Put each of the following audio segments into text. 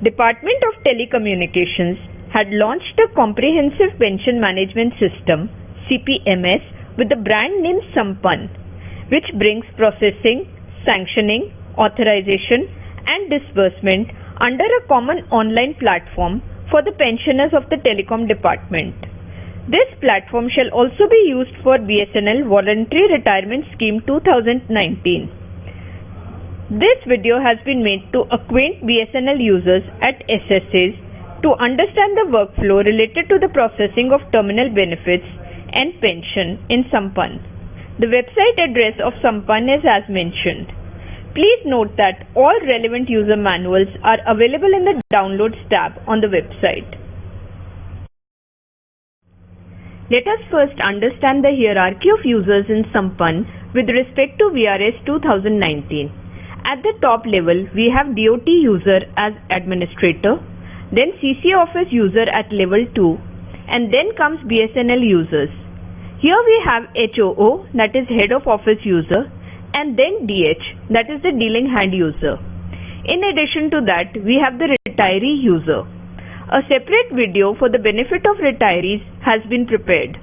Department of Telecommunications had launched a comprehensive pension management system (CPMS) with the brand name Sampann, which brings processing, sanctioning, authorization and disbursement under a common online platform for the pensioners of the telecom department. This platform shall also be used for BSNL Voluntary Retirement Scheme 2019. This video has been made to acquaint BSNL users at SSAs to understand the workflow related to the processing of terminal benefits and pension in Sampann. The website address of Sampann is as mentioned. Please note that all relevant user manuals are available in the Downloads tab on the website. Let us first understand the hierarchy of users in Sampann with respect to VRS 2019. At the top level, we have DOT user as administrator, then CCA office user at level 2, and then comes BSNL users. Here we have HoO, that is head of office user, and then DH, that is the dealing hand user. In addition to that, we have the retiree user. A separate video for the benefit of retirees has been prepared.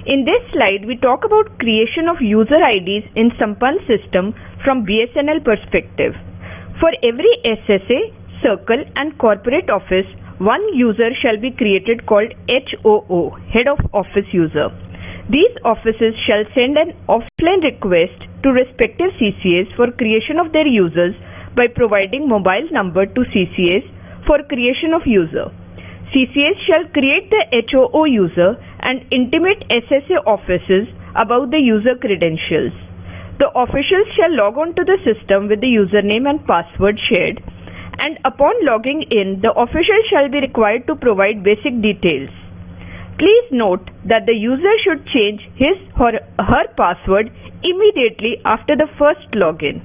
In this slide, we talk about creation of user IDs in Sampann system from BSNL perspective. For every SSA, circle and corporate office, one user shall be created called HoO, head of office user. These offices shall send an offline request to respective CCAs for creation of their users by providing mobile number to CCAs for creation of user. CCAs shall create the HoO user and intimate SSA offices about the user credentials. The officials shall log on to the system with the username and password shared, and upon logging in, the official shall be required to provide basic details. Please note that the user should change his or her password immediately after the first login.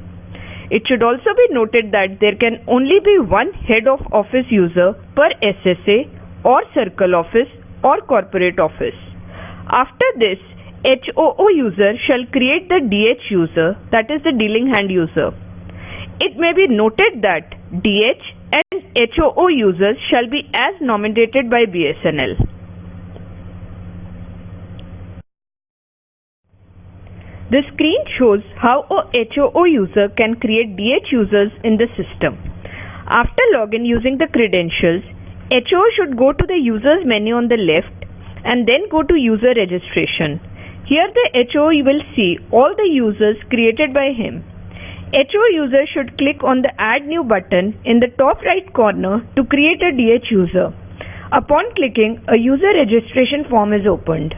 It should also be noted that there can only be one head of office user per SSA or circle office or corporate office. After this, HoO user shall create the DH user, that is the dealing hand user. It may be noted that DH and HoO users shall be as nominated by BSNL. The screen shows how a HoO user can create DH users in the system. After login using the credentials, HoO should go to the users menu on the left and then go to user registration. Here the HoO will see all the users created by him. HoO user should click on the Add New button in the top right corner to create a DH user. Upon clicking, a user registration form is opened.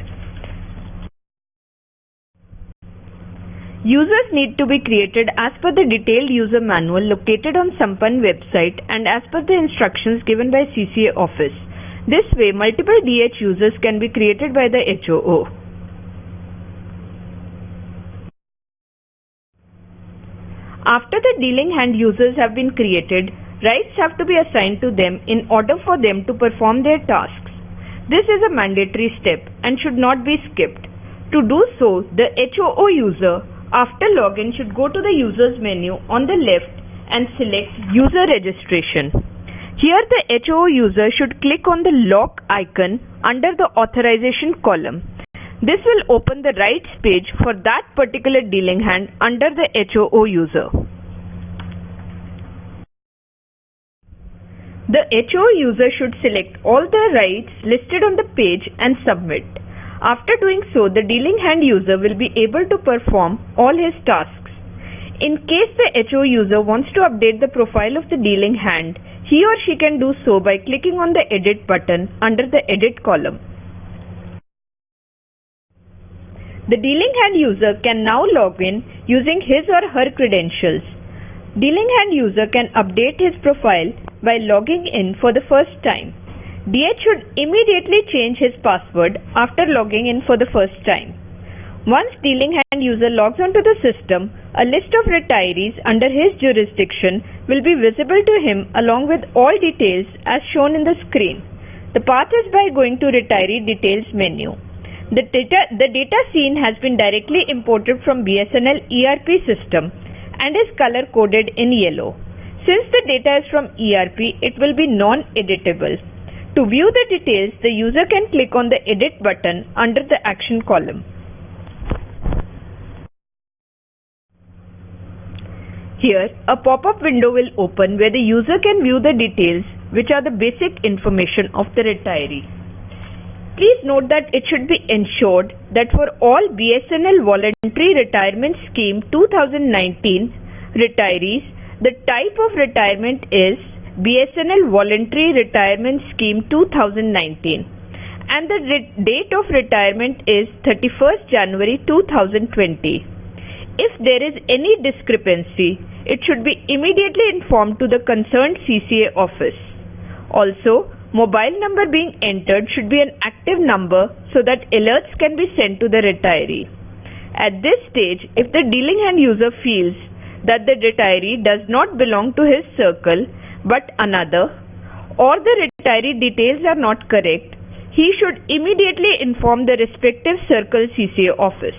Users need to be created as per the detailed user manual located on Sampann website and as per the instructions given by CCA office. This way, multiple DH users can be created by the HoO. After the dealing hand users have been created, rights have to be assigned to them in order for them to perform their tasks. This is a mandatory step and should not be skipped. To do so, the HoO user after login should go to the users menu on the left and select user registration. Here the HoO user should click on the lock icon under the authorization column. This will open the rights page for that particular dealing hand under the HoO user. The HoO user should select all the rights listed on the page and submit. After doing so, the dealing hand user will be able to perform all his tasks. In case the HoO user wants to update the profile of the dealing hand, he or she can do so by clicking on the Edit button under the Edit column. The dealing hand user can now log in using his or her credentials. Dealing hand user can update his profile by logging in for the first time. DH should immediately change his password after logging in for the first time. Once dealing hand user logs onto the system, a list of retirees under his jurisdiction will be visible to him along with all details as shown in the screen. The path is by going to Retiree Details menu. The data seen has been directly imported from BSNL ERP system and is color coded in yellow. Since the data is from ERP, it will be non-editable. To view the details, the user can click on the Edit button under the Action column. Here, a pop-up window will open where the user can view the details, which are the basic information of the retiree. Please note that it should be ensured that for all BSNL Voluntary Retirement Scheme 2019 retirees, the type of retirement is BSNL Voluntary Retirement Scheme 2019 and the date of retirement is 31st January 2020. If there is any discrepancy, it should be immediately informed to the concerned CCA office. Also, mobile number being entered should be an active number so that alerts can be sent to the retiree. At this stage, if the dealing hand user feels that the retiree does not belong to his circle but another, or the retiree details are not correct, he should immediately inform the respective circle CCA office.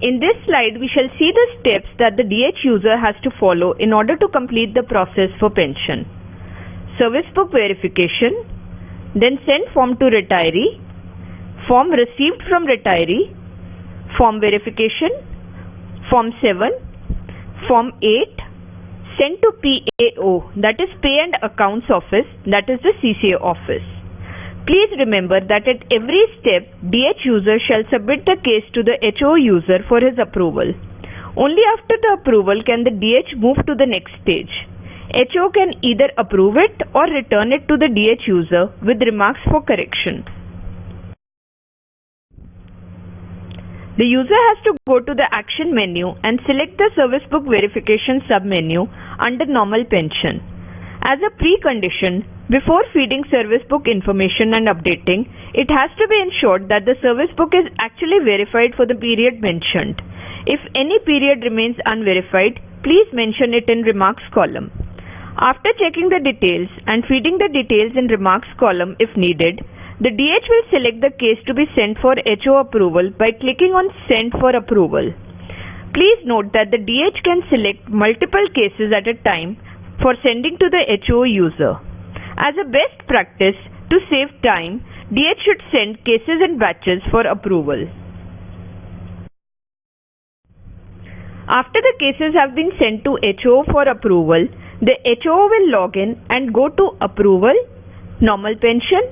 In this slide, we shall see the steps that the DH user has to follow in order to complete the process for pension. Service book verification, then send form to retiree, form received from retiree, form verification, form 7, form 8, send to PAO, that is Pay and Accounts Office, that is the CCA office. Please remember that at every step, DH user shall submit the case to the HoO user for his approval. Only after the approval can the DH move to the next stage. HoO can either approve it or return it to the DH user with remarks for correction. The user has to go to the Action menu and select the Service Book Verification sub-menu under Normal Pension. As a precondition, before feeding service book information and updating, it has to be ensured that the service book is actually verified for the period mentioned. If any period remains unverified, please mention it in Remarks column. After checking the details and feeding the details in Remarks column if needed, the DH will select the case to be sent for HoO approval by clicking on Send for Approval. Please note that the DH can select multiple cases at a time for sending to the HoO user. As a best practice, to save time, DH should send cases in batches for approval. After the cases have been sent to HoO for approval, the HoO will log in and go to Approval, Normal Pension,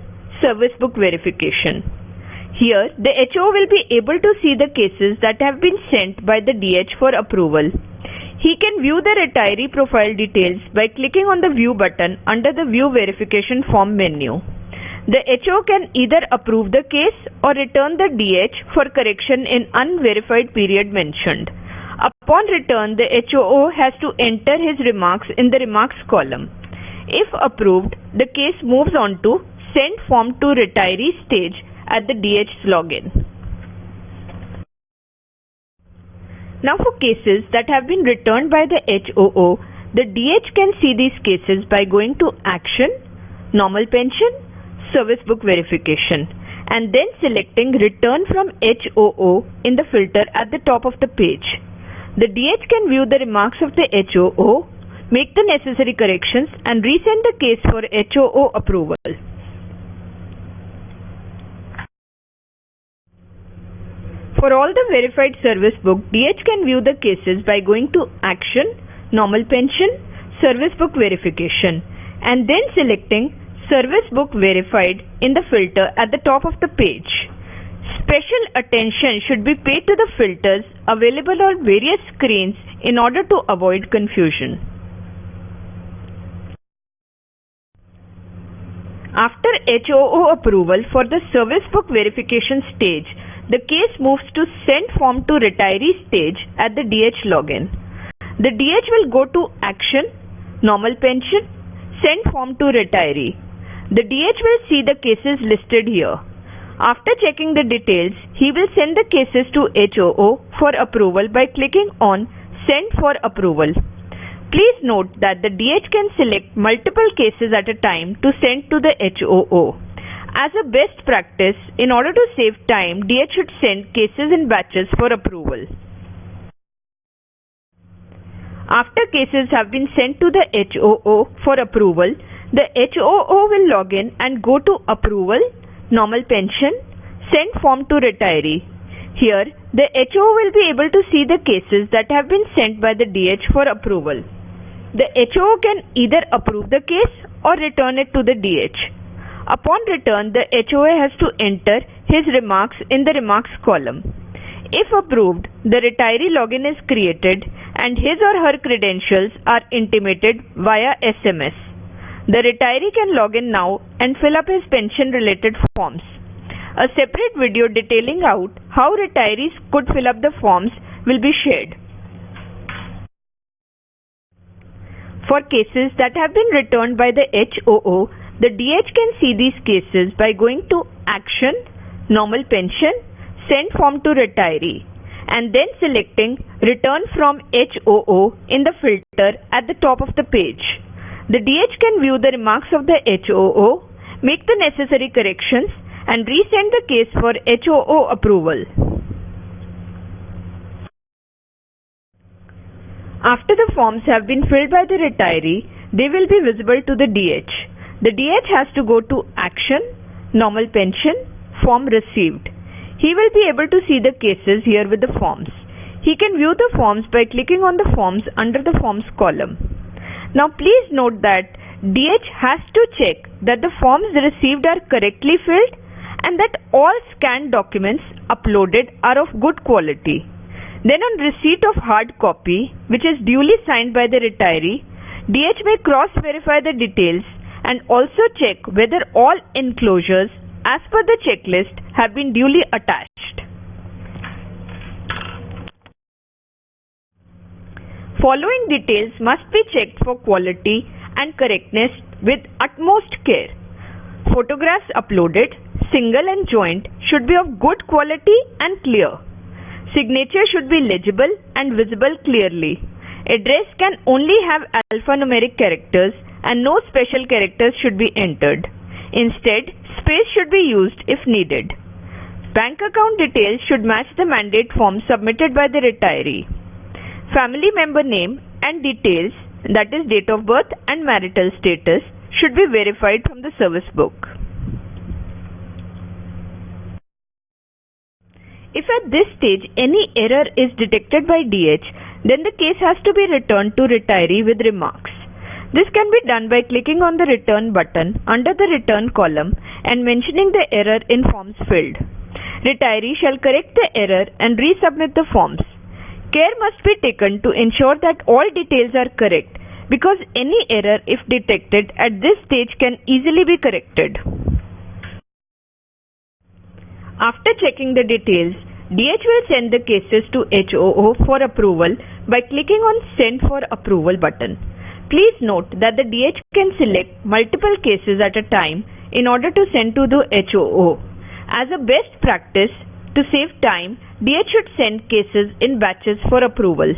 Service Book Verification. Here, the HoO will be able to see the cases that have been sent by the DH for approval. He can view the retiree profile details by clicking on the View button under the View Verification Form menu. The HoO can either approve the case or return the DH for correction in unverified period mentioned. Upon return, the HoO has to enter his remarks in the Remarks column. If approved, the case moves on to Send Form to Retiree stage at the DH's login. Now for cases that have been returned by the HoO, the DH can see these cases by going to Action, Normal Pension, Service Book Verification and then selecting Return from HoO in the filter at the top of the page. The DH can view the remarks of the HoO, make the necessary corrections and resend the case for HoO approval. For all the verified service book, DH can view the cases by going to Action, Normal Pension, Service Book Verification and then selecting Service Book Verified in the filter at the top of the page. Special attention should be paid to the filters available on various screens in order to avoid confusion. After HoO approval for the Service Book Verification stage, the case moves to Send Form to Retiree stage at the DH login. The DH will go to Action, Normal Pension, Send Form to Retiree. The DH will see the cases listed here. After checking the details, he will send the cases to HoO for approval by clicking on Send for Approval. Please note that the DH can select multiple cases at a time to send to the HoO. As a best practice, in order to save time, DH should send cases in batches for approval. After cases have been sent to the HoO for approval, the HoO will log in and go to Approval, Normal Pension, Send Form to Retiree. Here, the HoO will be able to see the cases that have been sent by the DH for approval. The HoO can either approve the case or return it to the DH. Upon return, the HoA has to enter his remarks in the remarks column. If approved, the retiree login is created and his or her credentials are intimated via SMS. The retiree can log in now and fill up his pension-related forms. A separate video detailing out how retirees could fill up the forms will be shared. For cases that have been returned by the HoO, the DH can see these cases by going to Action, Normal Pension, Send Form to Retiree, and then selecting Return from HoO in the filter at the top of the page. The DH can view the remarks of the HoO, make the necessary corrections, and resend the case for HoO approval. After the forms have been filled by the retiree, they will be visible to the DH. The DH has to go to Action, Normal Pension, Form Received. He will be able to see the cases here with the forms. He can view the forms by clicking on the forms under the Forms column. Now please note that DH has to check that the forms received are correctly filled and that all scanned documents uploaded are of good quality. Then on receipt of hard copy, which is duly signed by the retiree, DH may cross-verify the details and also check whether all enclosures as per the checklist have been duly attached. Following details must be checked for quality and correctness with utmost care. Photographs uploaded, single and joint, should be of good quality and clear. Signature should be legible and visible clearly. Address can only have alphanumeric characters and no special characters should be entered. Instead, space should be used if needed. Bank account details should match the mandate form submitted by the retiree. Family member name and details, that is date of birth and marital status, should be verified from the service book. If at this stage any error is detected by DH, then the case has to be returned to retiree with remarks. This can be done by clicking on the Return button under the Return column and mentioning the error in forms filled. Retiree shall correct the error and resubmit the forms. Care must be taken to ensure that all details are correct, because any error, if detected at this stage, can easily be corrected. After checking the details, DH will send the cases to HoO for approval by clicking on Send for Approval button. Please note that the DH can select multiple cases at a time in order to send to the HoO. As a best practice, to save time, DH should send cases in batches for approval.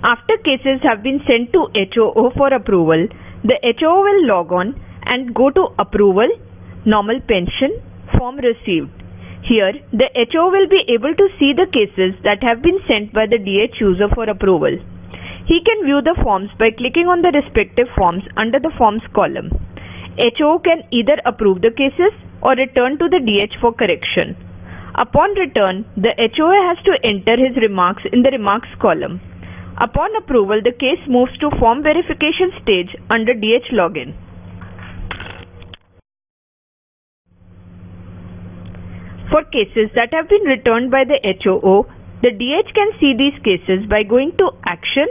After cases have been sent to HoO for approval, the HoO will log on and go to Approval, Normal Pension, Form Received. Here, the HoO will be able to see the cases that have been sent by the DH user for approval. He can view the forms by clicking on the respective forms under the Forms column. HoO can either approve the cases or return to the DH for correction. Upon return, the HoA has to enter his remarks in the Remarks column. Upon approval, the case moves to Form Verification stage under DH Login. For cases that have been returned by the HoO, the DH can see these cases by going to Action,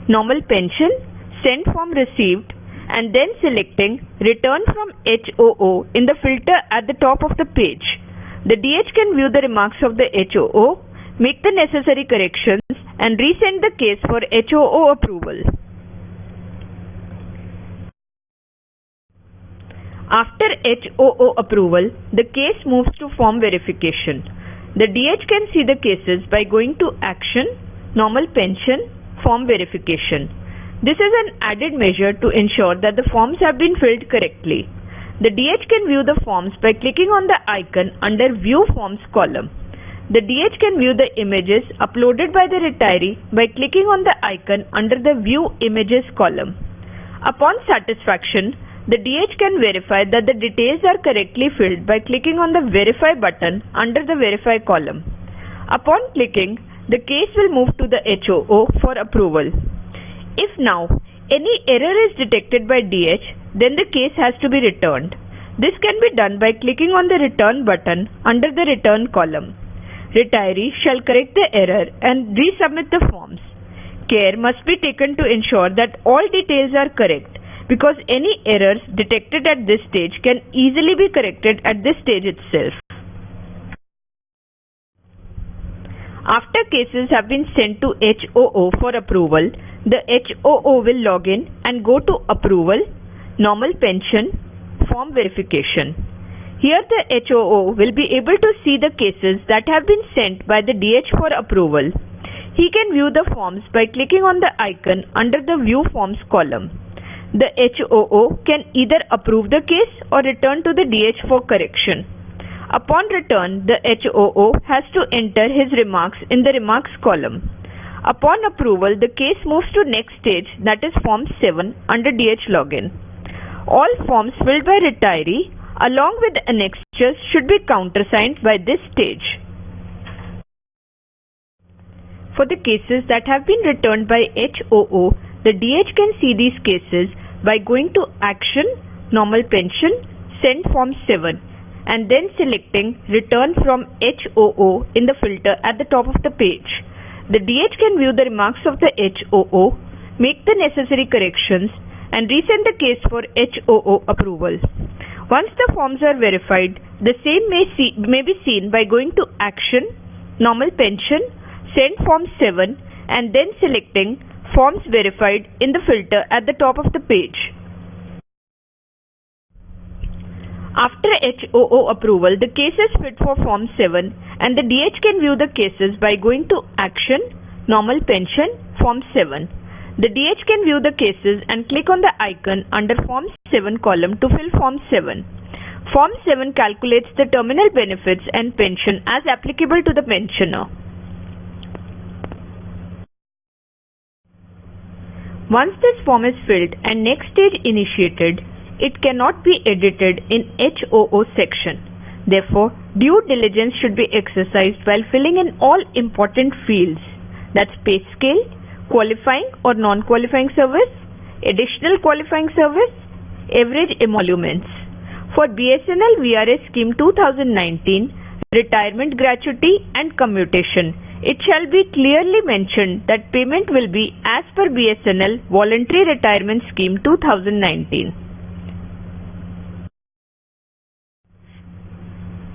Normal Pension, Send Form Received, and then selecting Return from HoO in the filter at the top of the page. The DH can view the remarks of the HoO, make the necessary corrections, and resend the case for HoO approval. After HoO approval, the case moves to Form Verification. The DH can see the cases by going to Action, Normal Pension, Form Verification. This is an added measure to ensure that the forms have been filled correctly. The DH can view the forms by clicking on the icon under View Forms column. the DH can view the images uploaded by the retiree by clicking on the icon under the View Images column. Upon satisfaction, the DH can verify that the details are correctly filled by clicking on the Verify button under the Verify column. Upon clicking, the case will move to the HoO for approval. If now any error is detected by DH, then the case has to be returned. This can be done by clicking on the Return button under the Return column. Retiree shall correct the error and resubmit the forms. Care must be taken to ensure that all details are correct, because any errors detected at this stage can easily be corrected at this stage itself. After cases have been sent to HoO for approval, the HoO will log in and go to Approval, Normal Pension, Form Verification. Here the HoO will be able to see the cases that have been sent by the DH for approval. He can view the forms by clicking on the icon under the View Forms column. The HoO can either approve the case or return to the DH for correction. Upon return, the HoO has to enter his remarks in the Remarks column. Upon approval, the case moves to next stage, that is Form 7 under DH login. All forms filled by retiree along with annexures should be countersigned by this stage. For the cases that have been returned by HoO, the DH can see these cases by going to Action, Normal Pension, Send Form 7 and then selecting Return from HoO in the filter at the top of the page. The DH can view the remarks of the HoO, make the necessary corrections and resend the case for HoO approval. Once the forms are verified, the same may be seen by going to Action, Normal Pension, Send Form 7 and then selecting Forms Verified in the filter at the top of the page. After HoO approval, the case is fit for Form 7 and the DH can view the cases by going to Action, Normal Pension, Form 7. The DH can view the cases and click on the icon under Form 7 column to fill Form 7. Form 7 calculates the terminal benefits and pension as applicable to the pensioner. Once this form is filled and next stage initiated, it cannot be edited in HoO section. Therefore, due diligence should be exercised while filling in all important fields, that's pay scale, qualifying or non-qualifying service, additional qualifying service, average emoluments. For BSNL VRS Scheme 2019, retirement gratuity and commutation, it shall be clearly mentioned that payment will be as per BSNL Voluntary Retirement Scheme 2019.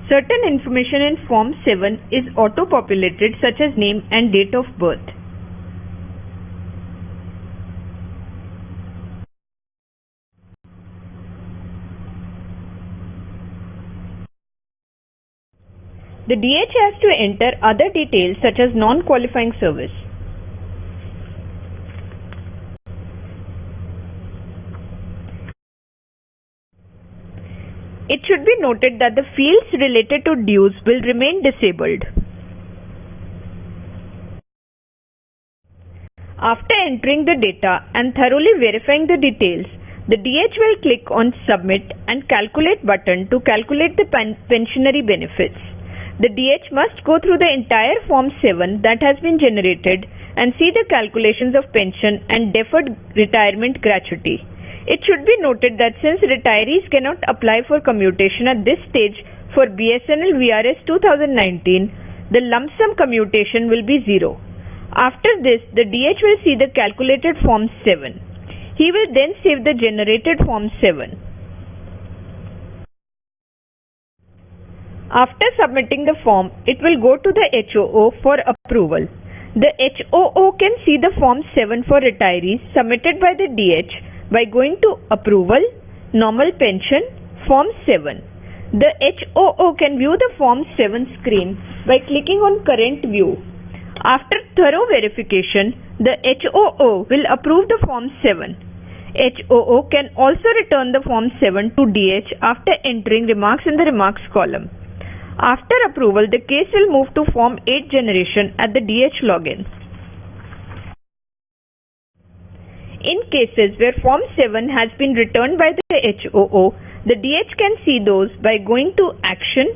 Certain information in Form 7 is auto-populated such as name and date of birth. The DH has to enter other details such as non-qualifying service. It should be noted that the fields related to dues will remain disabled. After entering the data and thoroughly verifying the details, the DH will click on Submit and Calculate button to calculate the pensionary benefits. The DH must go through the entire Form 7 that has been generated and see the calculations of pension and deferred retirement gratuity. It should be noted that since retirees cannot apply for commutation at this stage for BSNL VRS 2019, the lump sum commutation will be 0. After this, the DH will see the calculated Form 7. He will then save the generated Form 7. After submitting the form, it will go to the HoO for approval. The HoO can see the Form 7 for retirees submitted by the DH by going to Approval, Normal Pension, Form 7. The HoO can view the Form 7 screen by clicking on Current View. After thorough verification, the HoO will approve the Form 7. HoO can also return the Form 7 to DH after entering remarks in the Remarks column. After approval, the case will move to Form 8 generation at the DH login. In cases where Form 7 has been returned by the HoO, the DH can see those by going to Action,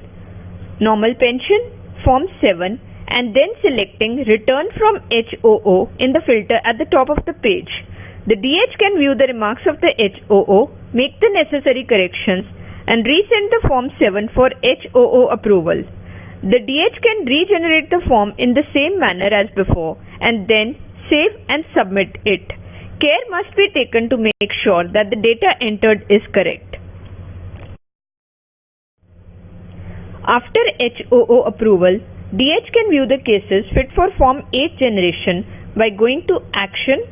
Normal Pension, Form 7 and then selecting Return from HoO in the filter at the top of the page. The DH can view the remarks of the HoO, make the necessary corrections and resend the Form 7 for HoO approval. The DH can regenerate the form in the same manner as before and then save and submit it. Care must be taken to make sure that the data entered is correct. After HoO approval, DH can view the cases fit for Form 8 generation by going to Action,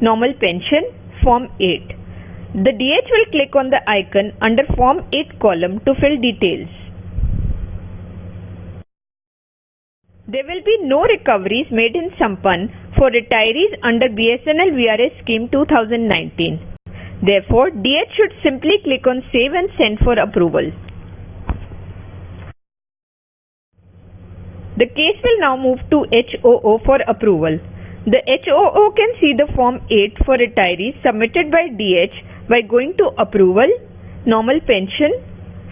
Normal Pension, Form 8. The DH will click on the icon under Form 8 column to fill details. There will be no recoveries made in Sampann for retirees under BSNL VRS scheme 2019. Therefore, DH should simply click on Save and Send for approval. The case will now move to HoO for approval. The HoO can see the Form 8 for retirees submitted by DH by going to Approval, Normal Pension,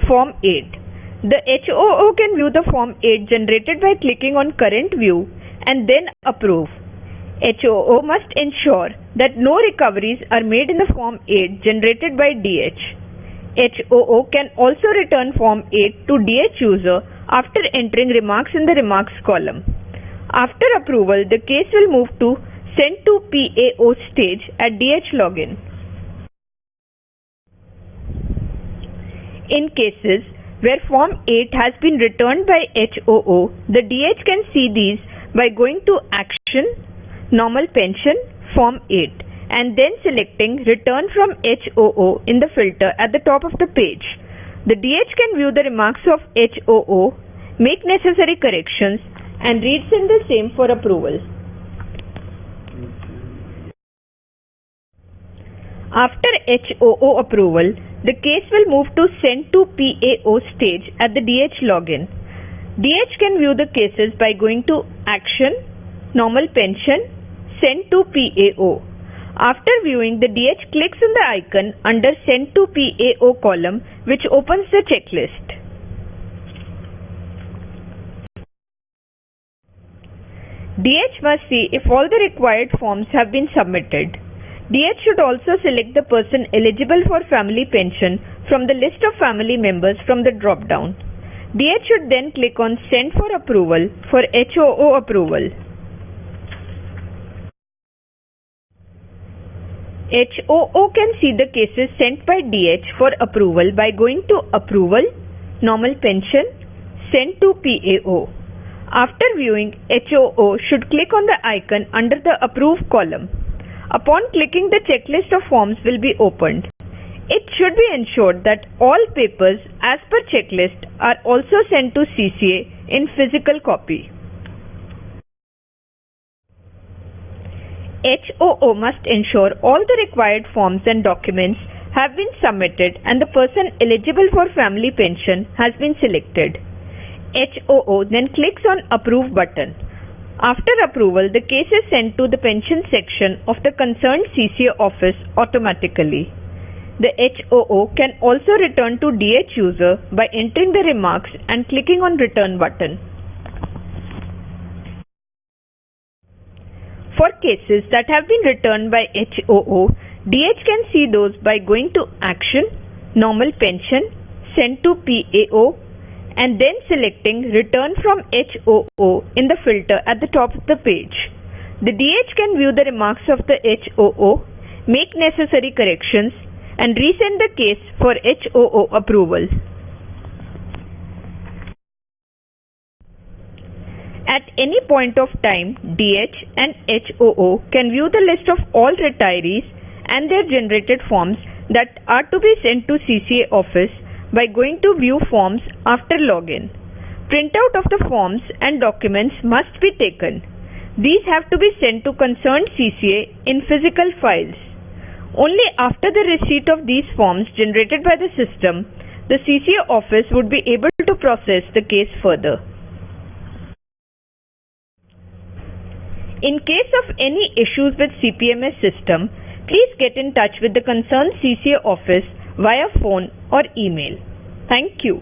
Form 8. The HoO can view the Form 8 generated by clicking on Current View and then Approve. HoO must ensure that no recoveries are made in the Form 8 generated by DH. HoO can also return Form 8 to DH user after entering remarks in the Remarks column. After approval, the case will move to Send to PAO stage at DH login. In cases where Form 8 has been returned by HoO, the DH can see these by going to Action, Normal Pension, Form 8 and then selecting Return from HoO in the filter at the top of the page. The DH can view the remarks of HoO, make necessary corrections and resend the same for approval. After HoO approval, the case will move to Send to PAO stage at the DH login. DH can view the cases by going to Action, Normal Pension, Send to PAO. After viewing, the DH clicks on the icon under Send to PAO column, which opens the checklist. DH must see if all the required forms have been submitted. DH should also select the person eligible for family pension from the list of family members from the drop-down. DH should then click on Send for approval for HoO approval. HoO can see the cases sent by DH for approval by going to Approval, Normal Pension, Send to PAO. After viewing, HoO should click on the icon under the Approve column. Upon clicking, the checklist of forms will be opened. It should be ensured that all papers as per checklist are also sent to CCA in physical copy. HoO must ensure all the required forms and documents have been submitted and the person eligible for family pension has been selected. HoO then clicks on Approve button. After approval, the case is sent to the pension section of the concerned CCA office automatically. The HoO can also return to DH user by entering the remarks and clicking on Return button. For cases that have been returned by HoO, DH can see those by going to Action, Normal Pension, Send to PAO and then selecting Return from HoO in the filter at the top of the page. The DH can view the remarks of the HoO, make necessary corrections and resend the case for HoO approval. At any point of time, DH and HoO can view the list of all retirees and their generated forms that are to be sent to CCA office by going to View Forms after login. Printout of the forms and documents must be taken. These have to be sent to concerned CCA in physical files. Only after the receipt of these forms generated by the system the CCA office would be able to process the case further. In case of any issues with CPMS system, please get in touch with the concerned CCA office via phone or email. Thank you.